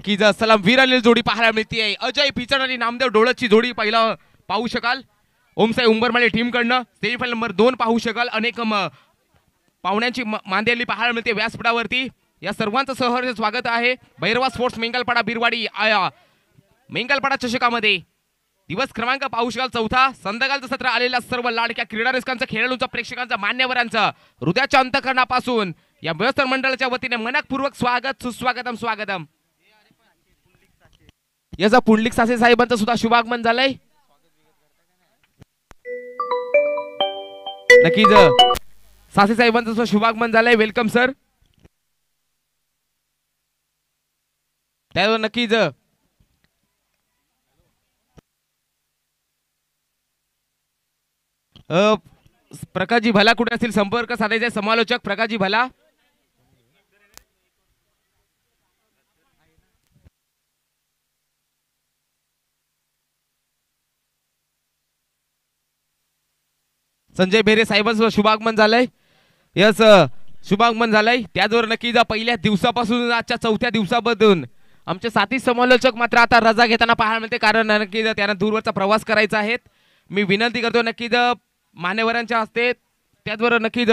नक्कीच सलाम वीर आलेली जोडी पाहायला मिळते. अजय पिचड आणि नामदेव डोळची जोडी पहिला पाहू शकाल. ओमसाई उंबरमाळे टीम कडनं सेमीफायनल नंबर 2 पाहू शकाल. अनेक पाहुण्यांची मांदियाली पाहायला मिळते व्यासपीठावरती. या सर्वांचं सहर्ष स्वागत आहे. भैरवा स्पोर्ट्स मेंगलपाडा बिरवाडी मेंगलपाडा चषकामध्ये दिवस क्रमांक पाहू शकाल 4था. संध्याकाळचं सत्र आलेल्या सर्व लाडक्या क्रीडा रसिकांचं, खेळाडूंचं, प्रेक्षकांचं, मान्यवरांचं हृदयाच्या अंतःकरणापासून या व्यवस्थापन मंडळाच्या वतीने मनपूर्वक स्वागत, सुस्वागतम, स्वागतम. याचा पुंडलिक सासे साहेबांचं सुद्धा शुभागमन झालंय. नक्कीच सासे साहेबांचं सुद्धा शुभागमन झालंय. Welcome sir. त्यावर नक्कीच प्रकाशजी भला कुठे असतील संपर्क साधायचे. समालोचक प्रकाशजी भला. संजय बेरे साहेबांचं शुभागमन झालंय. यस शुभागमन झालंय. त्याचवर नक्कीच पहिल्या दिवसापासून आजच्या 4थ्या दिवसापासून आमचे साथी समालोचक मात्र आता रजा घेताना पाहायला मिळते, कारण नक्कीच त्यांना दूरवरचा प्रवास करायचा आहे. मी विनंती करतो नक्कीच मान्यवरांच्या हस्ते त्याचबरोबर नक्कीच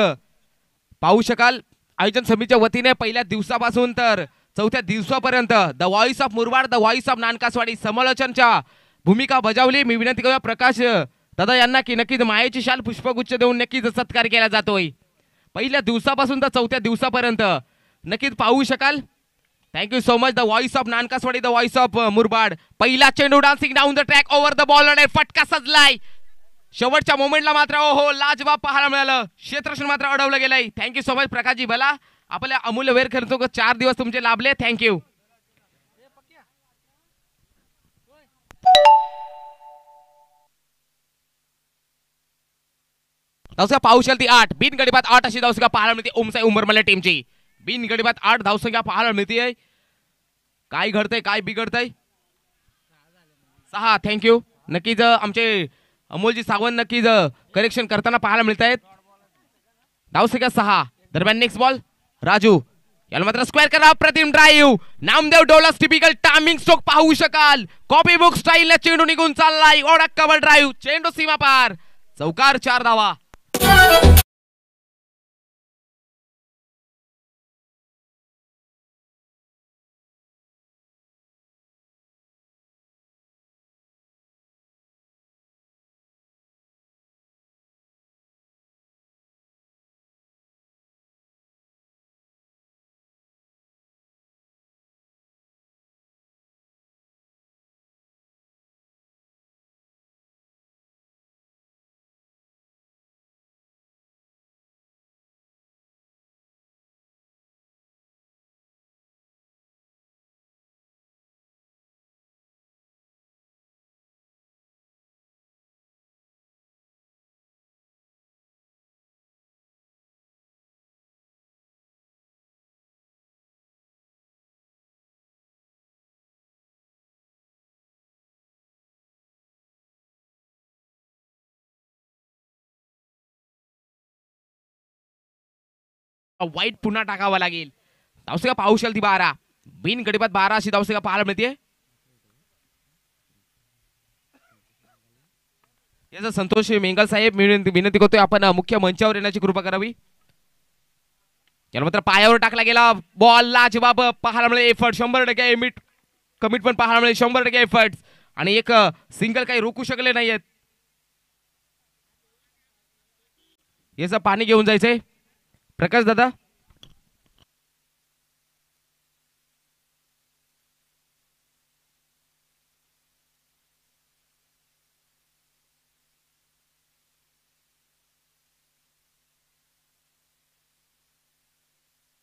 पाहू शकाल आयोजन समितीच्या वतीने पहिल्या दिवसापासून तर 4थ्या दिवसापर्यंत the voice of Murbad, the voice of Nanakaswadi समालोचनच्या भूमिका बजावली. मी विनंती करूया प्रकाश दादा यांना की नक्कीच मायेची शाल पुष्पगुच्छ देऊन नक्कीच सत्कार केला जातोय. पहिल्या दिवसापासून तर 4थ्या दिवसापर्यंत नक्कीच पाहू शकाल. Thank you so much. The voice of Nanakaswadi, the voice of Murbad. पहिला चेंडू dancing down the track over the ball आणि फटका सजलाय. शेवटच्या मोमेंटला मात्र ओहो लाजवाब पाहायला मिळालं. क्षेत्ररक्षण मात्र अडवलं गेलंय. थँक्यू सो मच प्रकाशजी भला. आपल्या अमूल्य वेळ खर्च 4 दिवस तुमचे लाभले. थँक्यू. धावसंख्या पाहू शकाल ती 8. बिन गडीबात 8 अशी धावसंख्या पाहायला मिळते ओमसाई उंबरमाळे टीमची. बिन गडीबात 8 धावसंख्या पाहायला मिळते. काय घडतंय काय बिघडतंय. 6. थँक्यू. नक्कीच आमचे अमोलजी सावंत नक्कीच करेक्शन करताना पाहायला मिळत आहेत. धावसंख्या 6. दरम्यान नेक्स्ट बॉल राजू याला मात्र स्क्वेअर करा. प्रतिम drive. Namdev डोलस typical timing stroke पाहू शकाल. कॉपी बुक स्टाईल चेंडू निघून चाललाय. ओढा कव्हर ड्राईव्ह. चेंडू सीमा पार. चौकार 4 धावा. वाईट पुन्हा टाकावा लागेल. धावसंख्या पाहू शकाल ती 12. बिन गडीबात 12 अशी धावसंख्या पाहायला मिळते. याचा संतोष मेंगल साहेब विनंती करतोय आपण मुख्य मंचावर येण्याची कृपा करावी. याला मात्र पायावर टाकला गेला बॉल. लाजवाब पाहायला मिळेल. एफर्ट 100% कमिटमेंट पाहायला मिळेल. 100% एफर्ट आणि एक सिंगल काही रोखू शकले नाहीयेत. याचं पाणी घेऊन जायचंय प्रकाश दादा.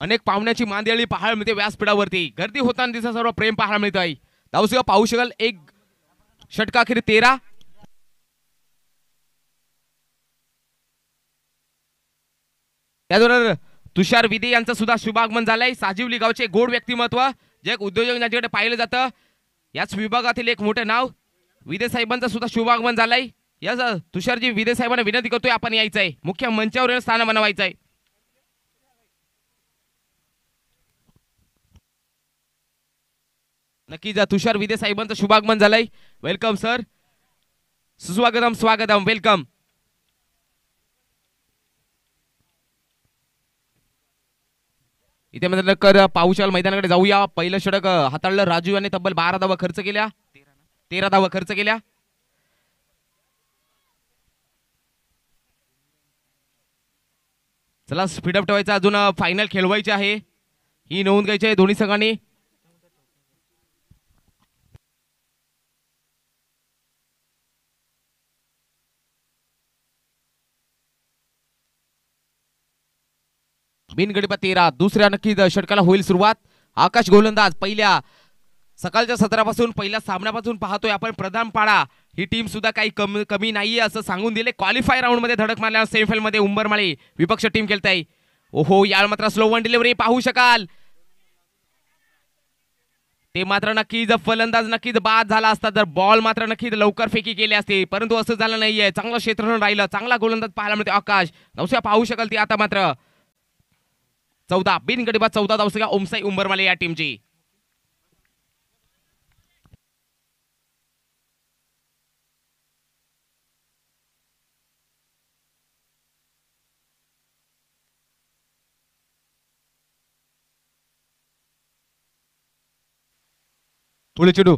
अनेक पाहुण्याची मांदियाळी पाहायला मिळते व्यासपीठावरती. गर्दी होताना दिसत सर्व प्रेम पाहायला मिळत आहे. धावसंख्या पाहू शकाल. एक षटकाखेरी 13. त्याचबरोबर तुषार विदे यांचं सुद्धा शुभागमन झालंय. साजिवली गावचे गोड व्यक्तिमत्व जे एक उद्योजक यांच्याकडे पाहिलं जातं. याच विभागातील एक मोठे नाव विदे साहेबांचं सुद्धा शुभागमन झालंय. याच तुषारजी विदे साहेबांना विनंती करतोय आपण यायचंय. मुख्य मंचावर स्थान बनवायचंय. नक्कीच तुषार विदे साहेबांचं शुभागमन झालंय. वेलकम सर, सुस्वागतम, स्वागतम, वेलकम. इथे मात्र पाहू शकाल मैदानाकडे जाऊया. पहिलं षटक हाताळलं राजू याने तब्बल 12 धावा खर्च केल्या, 13 धावा खर्च केल्या. चला स्पीडअप ठेवायचा, अजून फायनल खेळवायची आहे, ही नोंद घ्यायची आहे दोन्ही संघांनी. बिनगडीपा 13 दुसऱ्या नक्कीच षटकाला होईल सुरुवात. आकाश गोलंदाज पहिल्या सकाळच्या सत्रापासून पहिल्या सामन्यापासून पाहतोय आपण. प्रधानपाडा ही टीम सुद्धा काही कमी नाहीये असं सांगून दिले. क्वालिफाय राऊंड मध्ये धडक मारल्या सेमीफायनल मध्ये उंबरमाळी विपक्ष टीम खेळताय. ओहो, यार मात्र स्लो वन डिलिव्हरी पाहू शकाल. ते मात्र नक्कीच फलंदाज नक्कीच बाद झाला असता जर बॉल मात्र नक्कीच लवकर फेकी केली असते, परंतु असं झालं नाहीये. चांगलं क्षेत्ररक्षण राहिलं, चांगला गोलंदाज पाहायला मिळते आकाश. धावसंख्या पाहू शकाल ती आता मात्र 14 बिनगडीबाद 14 धावसंख्या ओमसाई उंबरमाळे या टीमची. पुढे चेंडू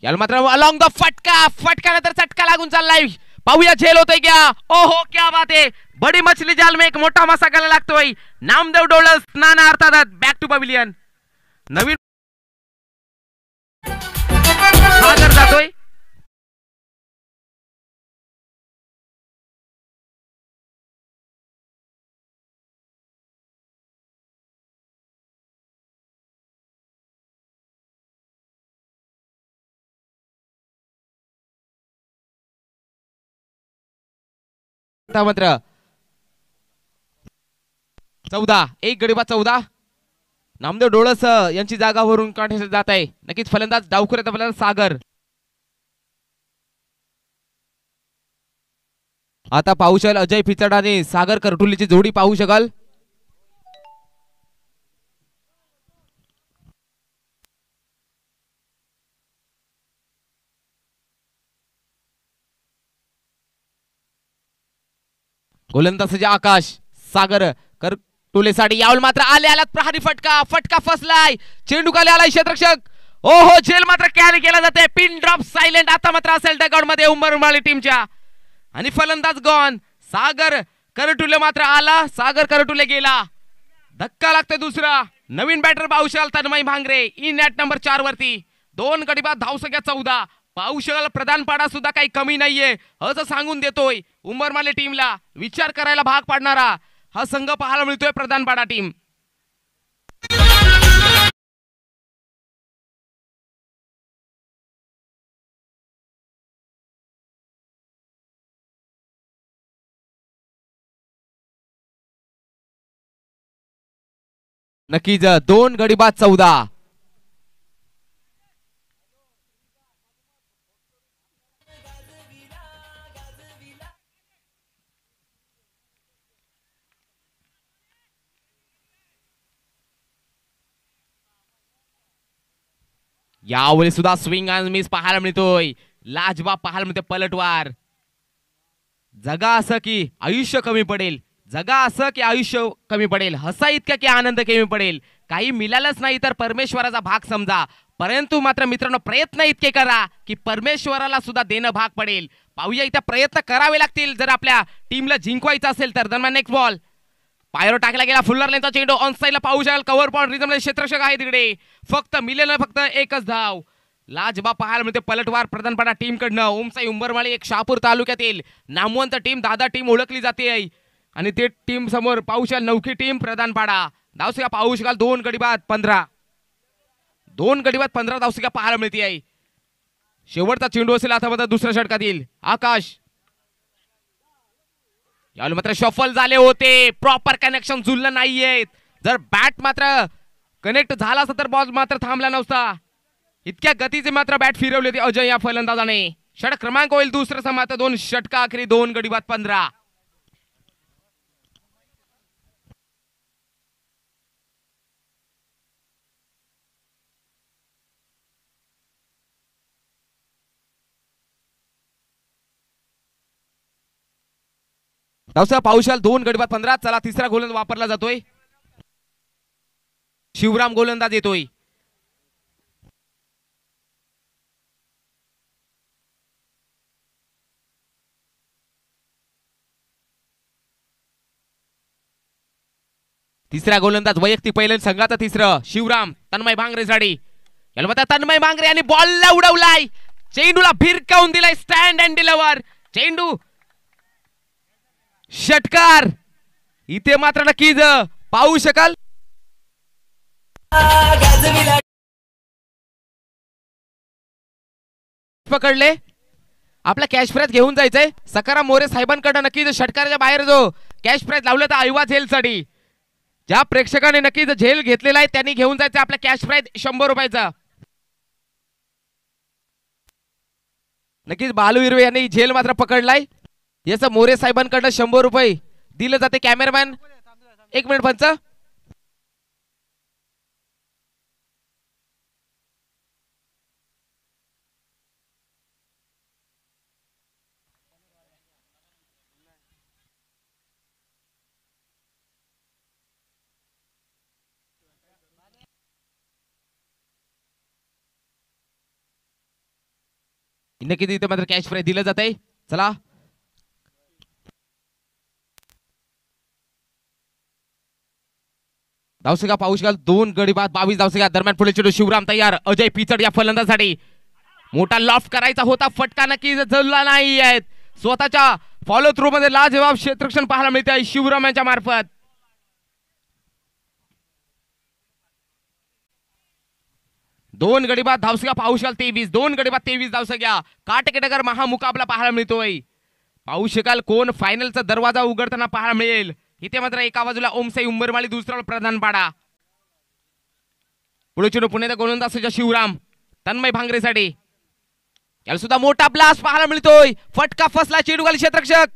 याला मात्र अलॉंग द फटका नंतर चटका लागून चाललाय. पाहूया झेल होतोय क्या. ओहो, क्या बात आहे. बडी मछली जाल में एक मोठा मासा गेला लागतोय. नामदेव डोळस नाना अर्थात बॅक टू पॅव्हिलियन. नवीन सागर जातोय. मात्र 14 एक गडीबाद 14 नामदेव डोळस यांची जागा वरून काढण्यात जात आहे. नक्कीच फलंदाज डावखुऱ्याचा फलंदाज सागर. आता पाहू शकाल अजय पिचड आणि सागर करटुलीची जोडी पाहू शकाल. गोलंदाज आकाश सागर करटुलेसाठी यावल मात्र आल्यात प्रहारी फटका फसलाय. चेंडू खाली आलाय क्षेत्ररक्षक. ओहो, झेल मात्र कॅरी केला जाते. पिन ड्रॉप सायलेंट आता मात्र असेल डगआउट मध्ये उंबरमाळी टीमच्या. आणि फलंदाज गॉन. सागर करटुले मात्र आला, सागर करटुले गेला. धक्का लागतोय दुसरा. नवीन बॅटर पाहू शकाल Tanmay Bhangre in at number 4 वरती. 2 गडीबाद धावसंख्या 14 पाहू शकाल. प्रधानपाडा सुद्धा काही कमी नाहीये असं सांगून देतोय उंबरमाले टीमला. विचार करायला भाग पाडणारा हा संघ पाहायला मिळतोय प्रधानपाडा टीम. नक्कीच 2 गडीबाद 14. यावेळी सुद्धा स्विंग आणि मिस पाहायला मिळतोय. लाजवाब पाहायला मिळते पलटवार. जगा असं की आयुष्य कमी पडेल, जगा असं की आयुष्य कमी पडेल, हसा इतका की आनंद कमी पडेल. काही मिळालंच नाही तर परमेश्वराचा भाग समजा, परंतु मात्र मित्रांनो प्रयत्न इतके करा की परमेश्वराला सुद्धा देणं भाग पडेल. पाहूया इथे प्रयत्न करावे लागतील जर आपल्या टीमला जिंकवायचं असेल तर. दरम्यान नेक्स्ट बॉल पायरो टाकला गेला. फुल्लर लेनचा चेंडू ऑन साइडला पाहू शकाल. कव्हर पॉइंट रिझममध्ये क्षेत्ररक्षक आहे तिकडे. फक्त मिलेल फक्त एकच धाव. लाजबा पाहायला मिळते पलटवार प्रधानपाडा टीम कडनं. ओमसाई उंबरमाळी एक शहापूर तालुक्यातील नामवंत टीम, दादा टीम ओळखली जाते. आणि ते टीम समोर पाहू शकाल नौकी टीम प्रधानपाडा. धावसंख्या पाहू शकाल 2 गडीबाद 15. 2 गडीबाद 15 धावसंख्या पाहायला मिळते आहे. शेवटचा चेंडू असेल आता मात्र दुसऱ्या षटकातील आकाश. यावेळी मात्र शफल झाले होते, प्रॉपर कनेक्शन जुळलं नाहीये. जर बॅट मात्र कनेक्ट झाला असता तर बॉल मात्र थांबला नसता. इतक्या गतीचे मात्र बॅट फिरवली होती अजय या फलंदाजाने. षटक क्रमांक होईल दुसरं समाप्त. 2 षटका अखेरी 2 गडीबाद 15. धावसंख्या पाहू शकाल 2 गडी बाद 15. चला तिसरा गोलंदाज वापरला जातोय. शिवराम गोलंदाज येतोय. तिसरा गोलंदाज वैयक्तिक पहिल्या संघाचा तिसरं शिवराम. तन्मय भांगरे साठी याला म्हणतात तन्मय भांगरे आणि बॉलला उडवलाय. चेंडूला भिरकावून दिलाय. Stand and deliver. चेंडू षटकार. इथे मात्र नक्कीच पाहू शकाल पकडले. आपला कॅश प्राइज घेऊन जायचंय. सकाराम मोरे साहेबांकडे नक्कीच षटकाराच्या बाहेर जो कॅश प्राइज लावलं तर आयवा झेल साठी ज्या प्रेक्षकाने नक्कीच झेल घेतलेला आहे त्यांनी घेऊन जायचं आपला कॅश प्राइज 100 रुपयाचा. नक्कीच बालू हिरवे यांनी झेल मात्र पकडलाय. याचं मोरे साहेबांकडे 100 रुपये दिलं जाते. कॅमेरामॅन 1 मिनिट पंच. नक्कीच इथे मात्र कॅश प्राइज दिलं जात आहे. चला धावसंख्या पाहू शकाल 2 गडी बाद 22 धावसंख्या दरम्यान पुढे चेंडू शिवराम तयार. अजय पिचड या फलंदाजासाठी मोठा लॉफ्ट करायचा होता. फटका नक्कीच जळला नाही आहेत. स्वतःच्या फॉलो थ्रू मध्ये लाजवाब क्षेत्ररक्षण पाहायला मिळते आहे शिवराम यांच्या मार्फत. दोन गडी बाद धावसंख्या पाहू शकाल 23. 2 गडी बाद 23 धावसंख्या. काटकेटकर महामुकाबला पाहायला मिळतोय. पाहू शकाल कोण फायनलचा दरवाजा उघडताना पाहायला मिळेल. इथे मात्र एका बाजूला ओमसाई उंबरमाळी दुसरा प्रधान पाडा. पुढे चेंडू पुण्याचा गोलंदाज शिवराम. तन्मय भांगरे साठी याला सुद्धा मोठा ब्लास्ट पाहायला मिळतोय. फटका फसला. चेंडू खाली क्षेत्ररक्षक.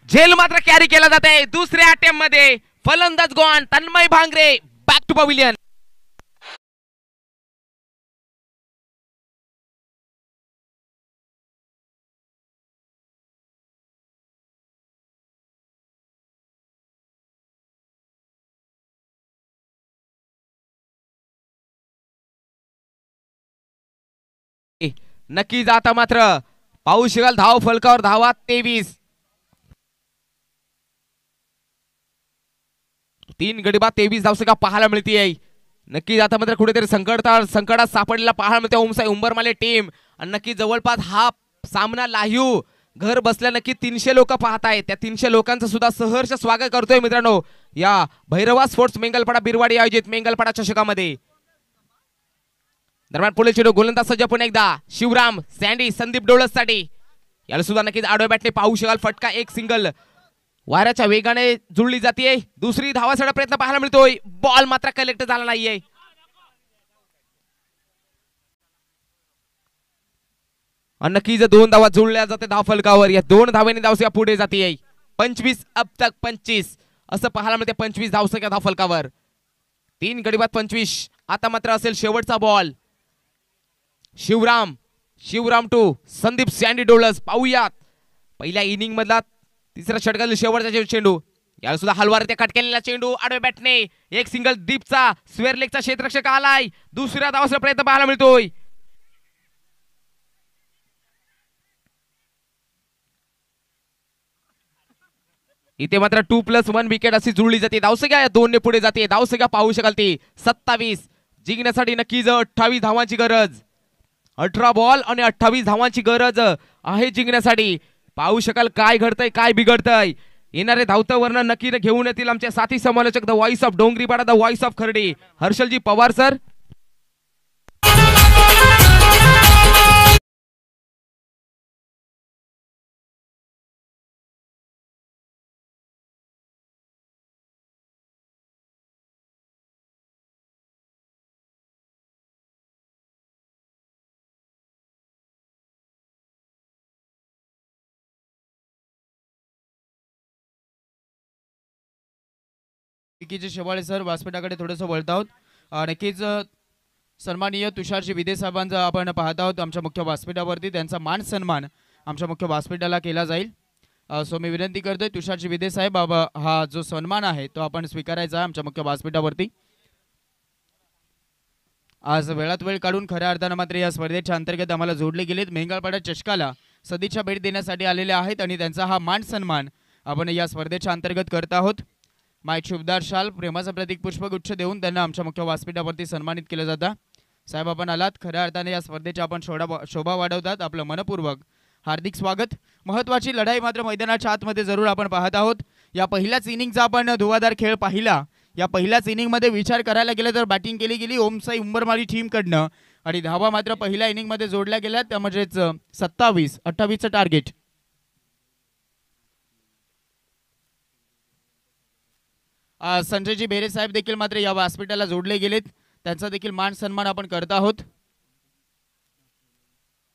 झेल मात्र कॅरी केला जात आहे. दुसऱ्या अटेम्प्ट मध्ये फलंदाज gone. Tanmay Bhangre back to pavilion. नक्कीच आता मात्र पाहू शकाल धाव फलकावर धावा 23. 3 गडी बाद 23 धावसंख्या पाहायला मिळते. नक्कीच आता मात्र कुठेतरी संकटात सापडलेला पाहायला मिळते ओमसाई उंबरमाले टीम. आणि नक्की जवळपास हा सामना लाईव्ह घर बसल्या नक्की 300 लोक पाहत आहेत. त्या 300 लोकांचं सुद्धा सहर्ष स्वागत करतोय मित्रांनो या भैरवा स्पोर्ट्स मेंगलपाडा बिरवाडी आयोजित मेंगलपाडा चषकामध्ये. दरम्यान पुढे चेंडू गोलंदाज सज्ज पुन्हा एकदा शिवराम. सँडी संदीप डोळस साठी याला सुद्धा नक्कीच आडव्या बॅटने पाहू शकाल. फटका एक सिंगल वाऱ्याच्या वेगाने जुळली जाते. दुसरी धावासाठी प्रयत्न पाहायला मिळतोय. बॉल मात्र कलेक्ट झाला नाहीये. नक्कीच 2 धावा जुळल्या जाते धाव फलकावर. या 2 धावांनी धावसंख्या पुढे जाते. 25 अब तक 25 असं पाहायला मिळते. 25 धावसंख्या धाव फलकावर. 3 गडी बाद 25. आता मात्र असेल शेवटचा ball. Shivram to Sandeep Sandy Dolas. पाहूयात पहिल्या इनिंग मधला तिसरा षटकातील शेवटचा चेंडू. याला सुद्धा हलवार त्या कट केलेला चेंडू आडव्या बॅटने एक सिंगल दीपचा स्क्वेअर लेगचा क्षेत्ररक्षक आलाय. दुसऱ्या धावाचा प्रयत्न पाहायला मिळतोय. इथे मात्र 2+1 विकेट अशी जुळली जाते. धावसंख्या 2 ने पुढे जाते. धावसंख्या पाहू शकाल ती 27. जिंकण्यासाठी नक्कीच 28 धावांची गरज. 18 बॉल आणि 28 धावांची गरज आहे जिंकण्यासाठी. पाहू शकाल काय घडतंय काय बिघडतंय. येणारे धावतं वर्णन नक्की घेऊन येतील आमचे साथी समालोचक the voice of Dongripada the voice of Khardi हर्षलजी पवार सर. जे शेवाळे सर व्यासपीठाकडे थोडंसं वळत आहोत. नक्कीच सन्माननीय तुषारजी विदे साहेबांचा आपण पाहत आहोत आमच्या मुख्य व्यासपीठावरती. त्यांचा मान सन्मान आमच्या मुख्य व्यासपीठाला केला जाईल. सो मी विनंती करतोय तुषारजी विदे साहेब हा जो सन्मान आहे तो आपण स्वीकारायचा आहे आमच्या मुख्य व्यासपीठावरती. आज वेळात वेळ काढून खऱ्या अर्थानं मात्र या स्पर्धेच्या अंतर्गत आम्हाला जोडले गेलेत. मेंगाळपाडा चषकाला सदिच्छा भेट देण्यासाठी आलेले आहेत आणि त्यांचा हा मान सन्मान आपण या स्पर्धेच्या अंतर्गत करत आहोत. माईक शुभदार शाल प्रेमाचं प्रतीक पुष्पगुच्छ देऊन त्यांना आमच्या मुख्य व्यासपीठावरती सन्मानित केलं जातं. साहेब आपण आलात, खऱ्या अर्थाने या स्पर्धेची आपण शोभा वाढवतात. आपलं मनपूर्वक हार्दिक स्वागत. महत्त्वाची लढाई मात्र मैदानाच्या आतमध्ये जरूर आपण पाहत आहोत. या पहिल्याच इनिंगचा आपण धुवाधार खेळ पाहिला. या पहिल्याच इनिंगमध्ये विचार करायला गेलं तर बॅटिंग केली गेली ओमसाई उंबरमाळी टीमकडनं आणि धावा मात्र पहिल्या इनिंगमध्ये जोडल्या गेल्या, त्या म्हणजेच 27-28चं टार्गेट. संजयजी बेरे साहेब देखील मात्र या व्यासपीठाला जोडले गेलेत. त्यांचा देखील मान सन्मान आपण करत आहोत.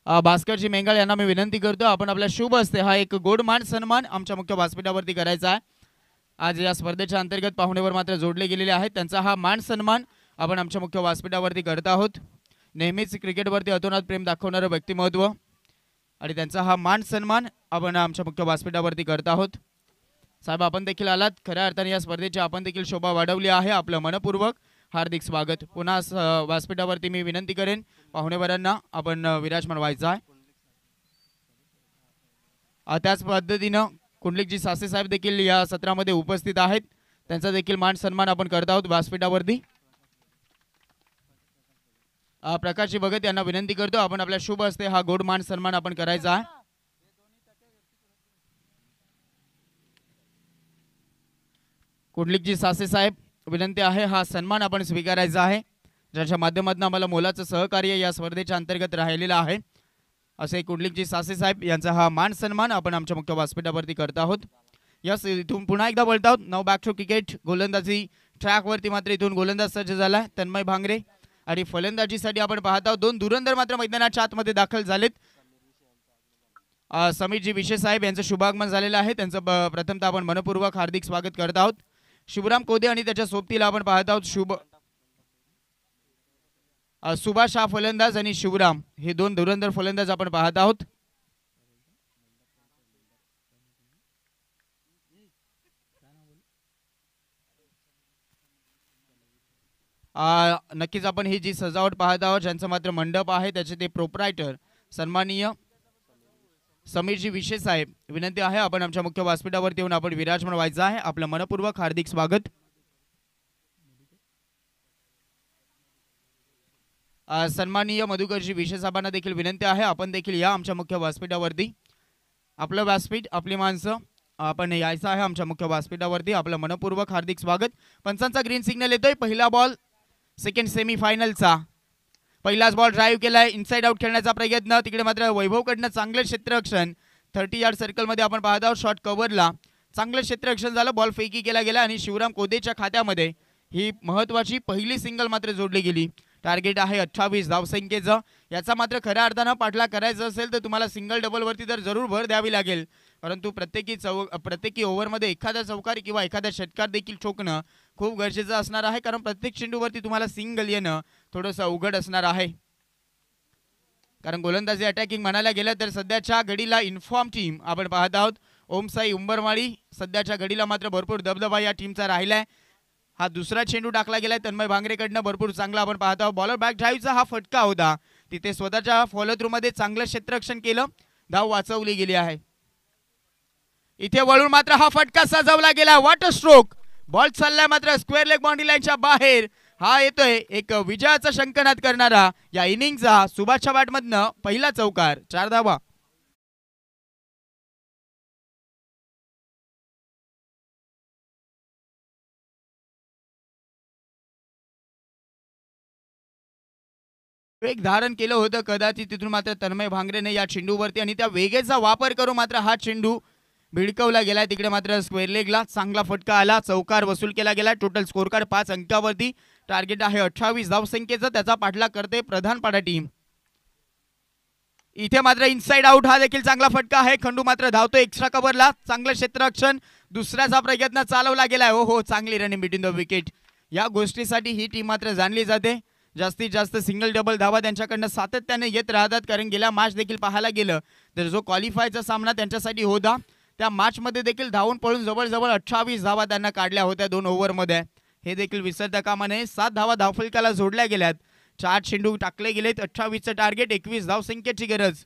भास्करजी मेंगाळ यांना मी विनंती करतो आपण आपल्या शुभ हस्ते हा एक गोड मान सन्मान आमच्या मुख्य व्यासपीठावरती करायचा आहे. आज या स्पर्धेच्या अंतर्गत पाहुणेवर मात्र जोडले गेलेले आहेत. त्यांचा हा मान सन्मान आपण आमच्या मुख्य व्यासपीठावरती करत आहोत. नेहमीच क्रिकेटवरती अतोनात प्रेम दाखवणारं व्यक्तिमत्व आणि त्यांचा हा मान सन्मान आपण आमच्या मुख्य व्यासपीठावरती करत आहोत. साहेब आपण देखील आलात, खऱ्या अर्थाने या स्पर्धेची आपण देखील शोभा वाढवली आहे. आपलं मनपूर्वक हार्दिक स्वागत. पुन्हा व्यासपीठावरती मी विनंती करेन पाहुणेवरांना आपण विराजमान व्हायचं आहे. त्याच पद्धतीनं कुंडलिकजी सासे साहेब देखील या सत्रामध्ये उपस्थित आहेत. त्यांचा देखील मान सन्मान आपण करत आहोत व्यासपीठावरती. प्रकाशजी भगत यांना विनंती करतो आपण आपल्या शुभ हस्ते हा गोड मान सन्मान आपण करायचा आहे. कुंडलिकजी सासे साहेब विनंती आहे हा सन्मान आपण स्वीकारायचा आहे, ज्याच्या माध्यमातून आम्हाला मोलाचं सहकार्य या स्पर्धेच्या अंतर्गत राहिलेलं आहे. असे कुंडलिकजी सासे साहेब यांचा हा मान सन्मान आपण आमच्या मुख्य व्यासपीठावरती करत आहोत. यस, इथून पुन्हा एकदा बोलत आहोत. नाव बॅक टू क्रिकेट. गोलंदाजी ट्रॅकवरती मात्र इथून गोलंदाज सज्ज झाला तन्मय भांगरे आणि फलंदाजीसाठी आपण पाहत आहोत दोन धुरंधर मात्र मैदानाच्या आतमध्ये दाखल झालेत. समीरजी विशे साहेब यांचं शुभागमन झालेलं आहे. त्यांचं प्रथमतः आपण मनपूर्वक हार्दिक स्वागत करत आहोत. शिवराम कोदे आणि त्याच्या सोबतीला आपण पाहत आहोत सुभाष हा फलंदाज आणि शिवराम हे दोन धुरंधर फलंदाज आपण पाहत आहोत. नक्कीच आपण ही जी सजावट पाहत आहोत ज्यांचं मात्र मंडप आहे त्याचे ते प्रोप्रायटर सन्माननीय समीरजी विशे साहेब विनंती आहे आपण आमच्या मुख्य व्यासपीठावरती येऊन आपण विराजमान व्हायचं आहे. आपलं मनपूर्वक हार्दिक स्वागत. सन्माननीय मधुकरजी विशे साहेबांना देखील विनंती आहे आपण देखील या आमच्या मुख्य व्यासपीठावरती. आपलं व्यासपीठ आपली माणसं आपण यायचं आहे आमच्या मुख्य व्यासपीठावरती. आपलं मनपूर्वक हार्दिक स्वागत. पंचांचा ग्रीन सिग्नल येतोय. पहिला बॉल सेकंड सेमीफायनलचा. पहिलाच बॉल ड्राईव्ह केलाय, इनसाइड आउट खेळण्याचा प्रयत्न. तिकडे मात्र वैभवकडनं चांगलं क्षेत्ररक्षण 30 यार्ड सर्कलमध्ये आपण पाहत आहोत. शॉट कव्हरला चांगलं क्षेत्ररक्षण झालं. बॉल फेकी केला गेला आणि शिवराम कोदेच्या खात्यामध्ये ही महत्त्वाची पहिली सिंगल मात्र जोडली गेली. टार्गेट आहे 28 धावसंख्येचं. याचा मात्र खऱ्या अर्थानं पाठलाग करायचा असेल तर तुम्हाला सिंगल डबलवरती तर जरूर भर द्यावी लागेल, परंतु प्रत्येकी ओव्हरमध्ये एखादा चौकार किंवा एखादा षटकार देखील ठोकणं खूप गरजेचं असणार आहे, कारण प्रत्येक चेंडूवरती तुम्हाला सिंगल येणं थोडंसं अवघड असणार आहे. कारण गोलंदाजी अटॅकिंग म्हणायला गेलं तर सध्याच्या घडीला इन्फॉर्म टीम आपण पाहत आहोत. ओमसाई उंबरमाळी सध्याच्या घडीला मात्र भरपूर दबदबा या टीमचा राहिलाय. हा दुसरा चेंडू टाकला गेलाय तन्मय भांगरेकडनं, भरपूर चांगला आपण पाहत आहोत. बॉलर बॅक ड्राईव्हचा हा फटका होता, तिथे स्वतःच्या फॉलो थ्रू मध्ये चांगलं क्षेत्ररक्षण केलं, धाव वाचवली गेली आहे. इथे वळून मात्र हा फटका सजवला गेला. Water stroke. बॉल चाललाय मात्र स्क्वेअर लेग बाउंड्री लाईनच्या बाहेर. हा येतोय एक विजयाचा शंखनाद करणारा या इनिंगचा सुभाषच्या बॅटमधनं पहिला चौकार. 4 धावा. वेग धारण केलं होतं कदाचित तिथून मात्र तन्मय भांगरेने या चेंडूवरती आणि त्या वेगेचा वापर करून मात्र हा चेंडू भिडकवला गेलाय. तिकडे मात्र स्क्वेअर लेगला चांगला फटका आला, चौकार वसूल केला गेला. Total score card 5 अंकावरती. टार्गेट आहे 28 धावसंख्येचं. त्याचा पाठलाग करते प्रधानपाडा टीम. इथे मात्र इनसाइड आउट हा देखील चांगला फटका आहे. खंडू मात्र धावतो एक्स्ट्रा कव्हरला. चांगलं क्षेत्ररक्षण, दुसऱ्याचा प्रयत्न चालवला गेलाय. हो, चांगली रनिंग बिटवीन द विकेट. या गोष्टीसाठी ही टीम मात्र जाणली जाते. जास्तीत जास्त सिंगल डबल धावा त्यांच्याकडनं सातत्याने येत राहतात, कारण गेल्या मॅच देखील पाहायला गेलं तर जो क्वालिफायचा सामना त्यांच्यासाठी होता त्या मॅचमध्ये देखील धावून पळून जवळजवळ 28 धावा त्यांना काढल्या होत्या 2 ओव्हरमध्ये. हे देखील विसरता कामा नये. 7 धावा धावफलकाला जोडल्या गेल्यात. 4 चेंडू टाकले गेलेत. 28चं टार्गेट, 21 धावसंख्येची गरज.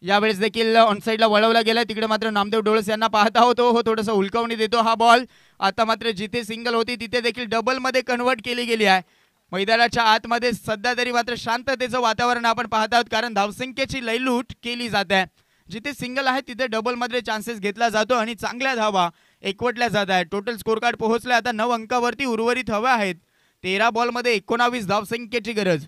यावेळेस देखील ऑनसाईडला वळवला गेला. तिकडे मात्र नामदेव डोळस यांना पाहता होतो. हो थोडंसं हुलकावणी देतो हा बॉल. आता मात्र जिथे सिंगल होती तिथे देखील डबल मध्ये कन्वर्ट केली गेली आहे. मैदानाच्या आतमध्ये सध्या तरी मात्र शांततेचं वातावरण आपण पाहत आहोत, कारण धावसंख्येची लयलूट केली जात आहे. जिथे सिंगल आहे तिथे डबल मध्ये चान्सेस घेतला जातो आणि चांगल्या धावा एकवटल्या जात आहेत. टोटल स्कोर कार्ड पोहोचले आता 9 अंकावरती. उर्वरित हव्या आहेत 13 बॉलमध्ये 19 धावसंख्येची गरज.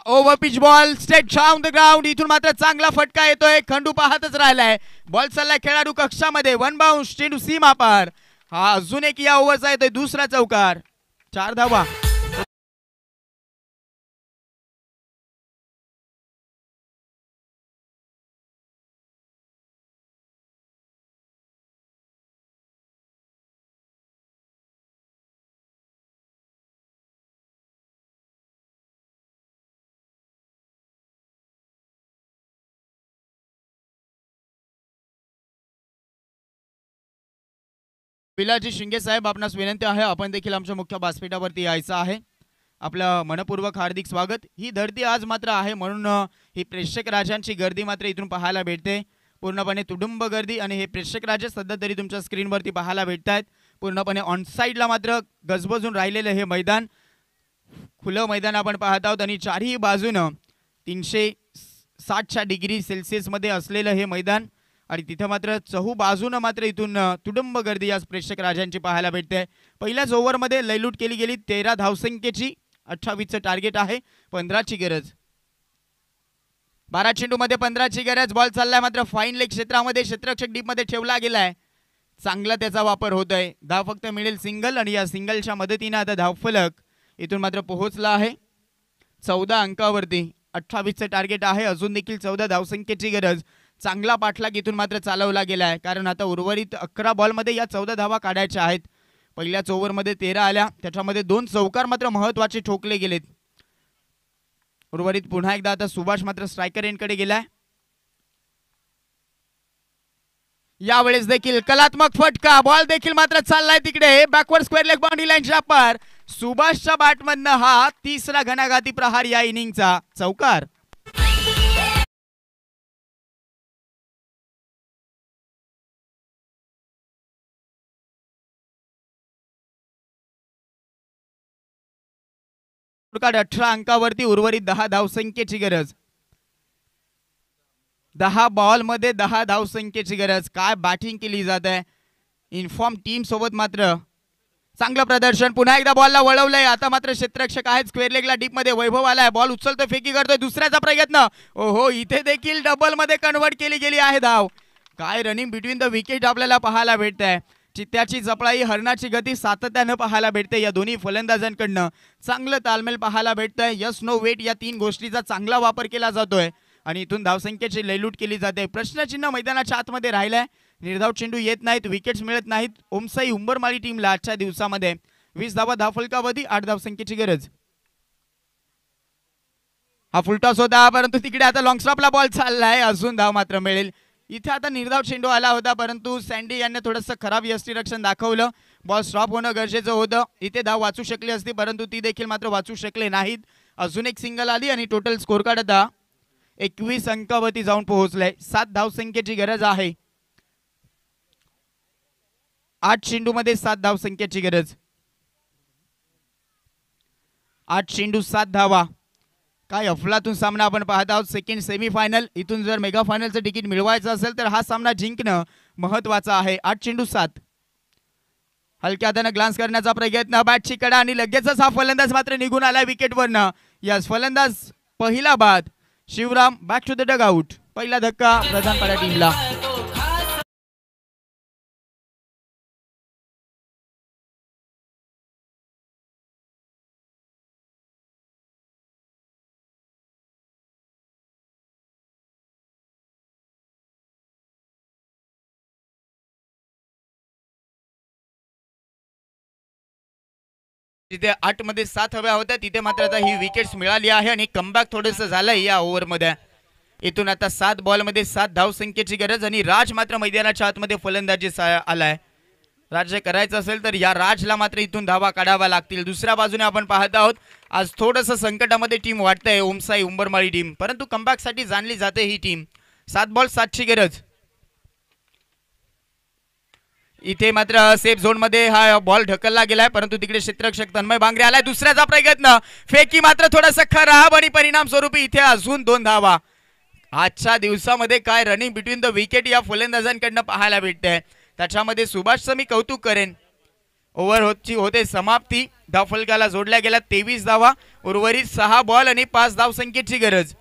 Over pitch ball straight on the ground. इथून मात्र चांगला फटका येतोय. खंडू पाहतच राहिलाय. बॉल चाललाय खेळाडू कक्षामध्ये. 1 बाउंस. चेंडू सीमा पार. हा अजून एक या ओव्हरचा येतोय दुसरा चौकार. 4 धावा. पिलाजी शिंगे साहेब, आपणास विनंती आहे आपण देखील आमच्या मुख्य व्यासपीठावरती यायचं आहे. आपलं मनपूर्वक हार्दिक स्वागत. ही धरती आज मात्र आहे म्हणून ही प्रेक्षक राजांची गर्दी मात्र इथून पाहायला भेटते. पूर्णपणे तुडुंब गर्दी आणि हे प्रेक्षक राजे सध्या तरी तुमच्या स्क्रीनवरती पाहायला भेटतात. पूर्णपणे ऑन साईडला मात्र गजबजून राहिलेलं हे मैदान, खुलं मैदान आपण पाहत आहोत आणि चारही बाजूनं 360 डिग्री सेल्सिअसमध्ये असलेलं हे मैदान आणि तिथे मात्र चहूबाजूनं मात्र इथून तुडुंब गर्दी या प्रेक्षक राजांची पाहायला भेटते. पहिल्याच ओव्हरमध्ये लयलूट केली गेली. 13 धावसंख्येची, 28चं टार्गेट आहे, 15ची गरज. 12 चेंडूमध्ये 15ची गरज. बॉल चाललाय मात्र फाईन लेग क्षेत्रामध्ये. क्षेत्ररक्षक डीप मध्ये ठेवला गेलाय. चांगला त्याचा वापर होतोय. धाव फक्त मिळेल सिंगल आणि या सिंगलच्या मदतीने आता धावफलक इथून मात्र पोहोचला आहे 14 अंकावरती. 28चं टार्गेट आहे. अजून देखील 14 धावसंख्येची गरज. चांगला पाठलाग इथून मात्र चालवला गेलाय, कारण आता उर्वरित 11 बॉलमध्ये या 14 धावा काढायच्या आहेत. पहिल्याच ओव्हरमध्ये 13 आल्या, त्याच्यामध्ये 2 चौकार मात्र महत्त्वाचे ठोकले गेलेत. उर्वरित पुन्हा एकदा आता सुभाष मात्र स्ट्रायकर एंडकडे गेलाय. यावेळेस देखील कलात्मक फटका. बॉल देखील मात्र चाललाय तिकडे बॅकवर्ड स्क्वेअर लेग बाउंड्री लाईनच्या पार. सुभाषच्या बॅटमधनं हा तिसरा घणाघाती प्रहार या इनिंगचा. चौकार. कार्ड 18 अंकावरती. उर्वरित 10 धावसंख्येची गरज. 10 बॉलमध्ये 10 धावसंख्येची गरज. काय बॅटिंग केली जात आहे. इन्फॉर्म टीम सोबत मात्र चांगलं प्रदर्शन. पुन्हा एकदा बॉलला वळवलंय. आता मात्र क्षेत्ररक्षक आहेत स्क्वेअर लेगला. डीप मध्ये वैभव आलाय. बॉल उचलतोय, फेकी करतोय. दुसऱ्याचा प्रयत्न. ओहो, इथे देखील डबल मध्ये कन्वर्ट केली गेली आहे धाव. काय रनिंग बिटवीन द विकेट आपल्याला पाहायला भेटत आहे. चित्त्याची जपळाई, हरणाची गती सातत्यानं पाहायला भेटते या दोन्ही फलंदाजांकडनं. चांगलं तालमेल पाहायला भेटतंय. यस नो वेट या 3 गोष्टीचा चांगला वापर केला जातोय आणि इथून धावसंख्येची लयलूट केली जाते. प्रश्नचिन्ह मैदानाच्या आतमध्ये राहिलंय. निर्धाव चेंडू येत नाहीत, विकेट्स मिळत नाहीत. ओमसाई उंबरमाळी टीमला आजच्या दिवसामध्ये 20 धावा धावफलकावधी, 8 धावसंख्येची गरज. हा फुलटॉस होता, परंतु तिकडे आता लॉंग स्टॉपला बॉल चाललाय. अजून धाव मात्र मिळेल. इथे आता निर्धाव चेंडू आला होता, परंतु सँडी यांनी थोडंसं खराब यष्टीरक्षण दाखवलं. बॉल स्टॉप होणं गरजेचं होतं. इथे धाव वाचू शकली असती, परंतु ती देखील मात्र वाचू शकले नाहीत. अजून एक सिंगल आली आणि टोटल स्कोर कार्ड आता 21 अंकावरती जाऊन पोहोचलंय. 7 धावसंख्येची गरज आहे. 8 चेंडूमध्ये 7 धावसंख्येची गरज. 8 चेंडू 7 धावा. काय अफलातून सामना आपण पाहत आहोत. Second semifinal. इथून जर मेगा फायनलचं तिकीट मिळवायचं असेल तर हा सामना जिंकणं महत्त्वाचं आहे. 8 चेंडू 7. हलक्या हाताने ग्लान्स करण्याचा प्रयत्न. बॅटची कडा आणि लगेचच हा फलंदाज मात्र निघून आलाय विकेटवरनं. यस, फलंदाज पहिला बाद. Shivram back to the dugout. पहिला धक्का प्रधानपाडा टीमला. जिथे 8 मध्ये 7 हव्या होत्या तिथे मात्र आता ही विकेट्स मिळाली आहे आणि कमबॅक थोडंसं झालंय या ओव्हरमध्ये. इथून आता 7 बॉलमध्ये 7 धावसंख्येची गरज आणि राज मात्र मैदानाच्या आतमध्ये फलंदाजी आलाय. राज्य करायचं असेल तर या राजला मात्र इथून धावा काढाव्या लागतील. दुसऱ्या बाजूने आपण पाहत आहोत आज थोडंसं संकटामध्ये टीम वाटतंय ओमसाई उंबरमाळी टीम, परंतु कमबॅकसाठी जाणली जाते ही टीम. 7 बॉल 7 ची गरज. इथे मात्र सेफ झोन मध्ये हा बॉल ढकलला गेलाय, परंतु तिकडे क्षेत्ररक्षक तन्मय बांगरे आलाय. दुसऱ्याचा प्रयत्न फेकी मात्र थोडासा खराब आणि परिणाम स्वरूपी इथे अजून 2 धावा. आजच्या दिवसामध्ये काय रनिंग बिटवीन द विकेट या फलंदाजांकडनं पाहायला भेटतंय, त्याच्यामध्ये सुभाषचं मी कौतुक करेन. ओव्हर होते समाप्ती. धावफलकाला जोडल्या गेल्या 23 धावा. उर्वरित 6 बॉल आणि 5 धावसंख्येची गरज.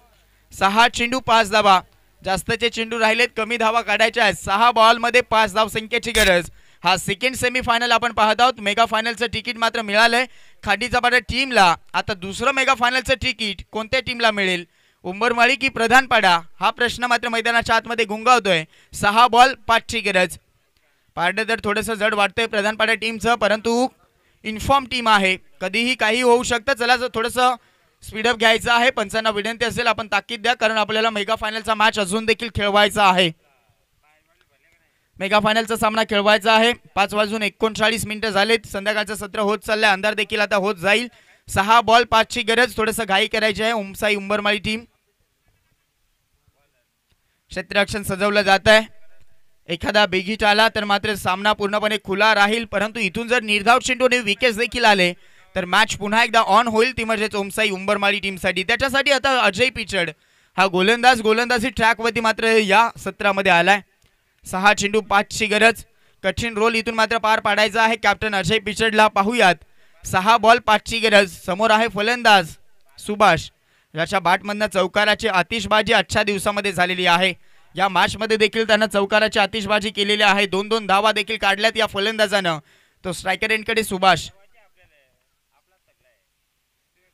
6 चेंडू 5 धावा. जास्तचे चेंडू राहिलेत, कमी धावा काढायच्या आहेत. 6 बॉल मध्ये 5 धावसंख्येची गरज. हा सेकंड सेमीफायनल आपण पाहत आहोत. मेगा फायनलचं तिकीट मात्र मिळालंय खाडीचा पाडा टीमला. आता दुसरं मेगा फायनलचं तिकीट कोणत्या टीमला मिळेल, उंबरमाळी की प्रधानपाडा, हा प्रश्न मात्र मैदानाच्या आतमध्ये गुंगावतोय. 6 बॉल 5 ची गरज. पारडं तर थोडंसं जड वाटतंय प्रधानपाडा टीमचं, परंतु इन्फॉर्म टीम आहे, कधीही काही होऊ शकतं. चला थोडंसं स्पीडअप घ्यायचं आहे. पंचांना विनंती असेल आपण ताकीद द्या, कारण आपल्याला मेगा फायनलचा मॅच अजून देखील खेळवायचा आहे. मेगा फायनलचा सामना खेळवायचा आहे. 5:39 झालेत. संध्याकाळचं सत्र होत चाललंय, अंधार देखील आता होत जाईल. 6 बॉल 5 ची गरज. थोडंसं घाई करायची आहे ओमसाई उंबरमाळी टीम. क्षेत्ररक्षण सजवलं जात आहे. एखादा बिगिट आला तर मात्र सामना पूर्णपणे खुला राहील, परंतु इथून जर निर्धाव चेंडूने विकेट्स देखील आले तर मॅच पुन्हा एकदा ऑन होईल, ती म्हणजेच ओमसाई उंबरमाळी टीमसाठी. त्याच्यासाठी आता अजय पिचड हा गोलंदाजी ट्रॅकवरती मात्र या सत्रामध्ये आलाय. 6 चेंडू 5 ची गरज. कठीण रोल इथून मात्र पार पाडायचा आहे कॅप्टन अजय पिचडला. पाहूयात. 6 बॉल 5 ची गरज. समोर आहे फलंदाज सुभाष, ज्याच्या बॅटमधनं चौकाराची आतिषबाजी आजच्या दिवसामध्ये झालेली आहे. या मॅच मध्ये देखील त्यांना चौकाराची आतिषबाजी केलेली आहे. 2-2 धावा देखील काढल्यात या फलंदाजानं. तो स्ट्रायकर एंडकडे सुभाष.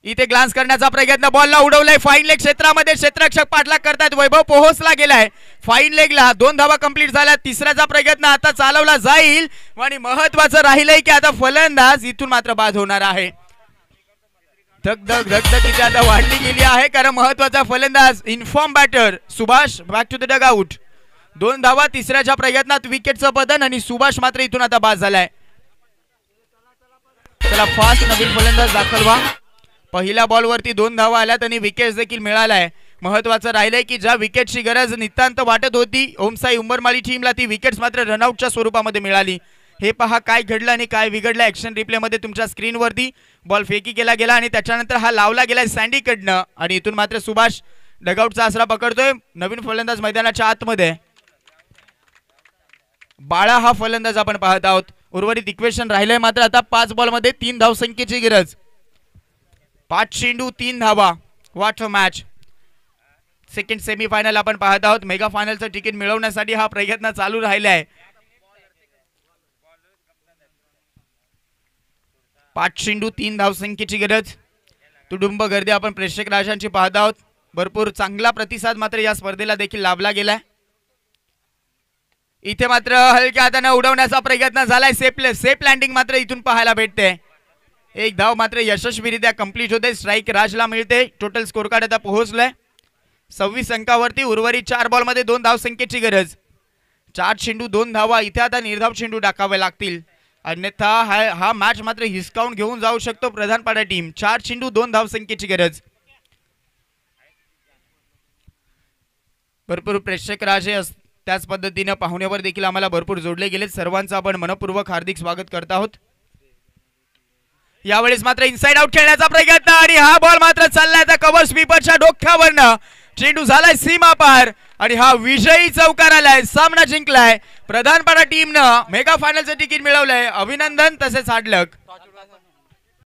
इथे ग्लान्स करण्याचा प्रयत्न, बॉलला उडवलाय फाईन लेग क्षेत्रामध्ये. क्षेत्ररक्षक पाठलाग करतात. वैभव पोहोचला गेलाय फाईन लेगला. 2 धावा कंप्लीट झाल्या. तिसऱ्याचा प्रयत्न आता चालवला जाईल आणि महत्वाचं राहिलंय की आता फलंदाज इथून मात्र बाद होणार आहे. धगधग आता वाढली गेली आहे, कारण महत्वाचा फलंदाज in form batter Subhash back to the dugout. 2 धावा तिसऱ्याच्या प्रयत्नात विकेटचं पतन आणि सुभाष मात्र इथून आता बाद झालाय. चला फास्ट नवीन फलंदाज दाखल व्हा. पहिल्या बॉलवरती 2 धावा आल्यात आणि विकेट्स देखील मिळालाय. महत्वाचं राहिलंय की ज्या विकेटची गरज नितांत वाटत होती ओमसाई उंबरमाळी टीमला, ती विकेट्स मात्र रनआउटच्या स्वरूपामध्ये मिळाली. हे पहा काय घडलं आणि काय बिघडलं ऍक्शन रिप्ले मध्ये तुमच्या स्क्रीनवरती. बॉल फेकी केला गेला आणि त्याच्यानंतर हा लावला गेला सँडीकडनं आणि इथून मात्र सुभाष डगआउटचा आसरा पकडतोय. नवीन फलंदाज मैदानाच्या आतमध्ये बाळा हा फलंदाज आपण पाहत आहोत. उर्वरित इक्वेशन राहिलंय मात्र आता 5 बॉलमध्ये 3 धावसंख्येची गरज. 5 चेंडू 3 धावा. What a match. Second semifinal आपण पाहत आहोत. मेगा फायनलचं तिकीट मिळवण्यासाठी हा प्रयत्न चालू राहिलाय. 5 चेंडू 3 धावसंख्येची गरज. तुडुंब गर्दी आपण प्रेक्षक राजांची पाहत आहोत. भरपूर चांगला प्रतिसाद मात्र या स्पर्धेला देखील लाभला गेलाय. इथे मात्र हलक्या हाताने उडवण्याचा प्रयत्न झालाय. सेफ लँडिंग मात्र इथून पाहायला भेटते. 1 धाव मात्र यशस्वीरित्या कंप्लीट होते. स्ट्राईक राजला मिळते. टोटल स्कोर कार्ड आता पोहोचलाय 26 अंकावरती. उर्वरित 4 बॉलमध्ये 2 धावसंख्येची गरज. 4 चेंडू 2 धावा. इथे आता निर्धाव चेंडू टाकावे लागतील, अन्यथा हा मॅच मात्र हिसकावून घेऊन जाऊ शकतो प्रधानपाडा टीम. 4 चेंडू 2 धावसंख्येची गरज. भरपूर प्रेक्षक राजे त्याच पद्धतीने पाहुण्यावर देखील आम्हाला भरपूर जोडले गेले. सर्वांचं आपण मनपूर्वक हार्दिक स्वागत करत आहोत. यावेळेस मात्र इनसाइड आउट खेळण्याचा प्रयत्न आणि हा बॉल मात्र चाललाय त्या कव्हर स्वीपरच्या डोक्यावरनं. चेंडू झालाय सीमा पार आणि हा विजयी चौकार आलाय. सामना जिंकलाय प्रधानपाडा टीमनं. मेगा फायनलचं तिकीट मिळवलंय. अभिनंदन तसेच हार्ड लक.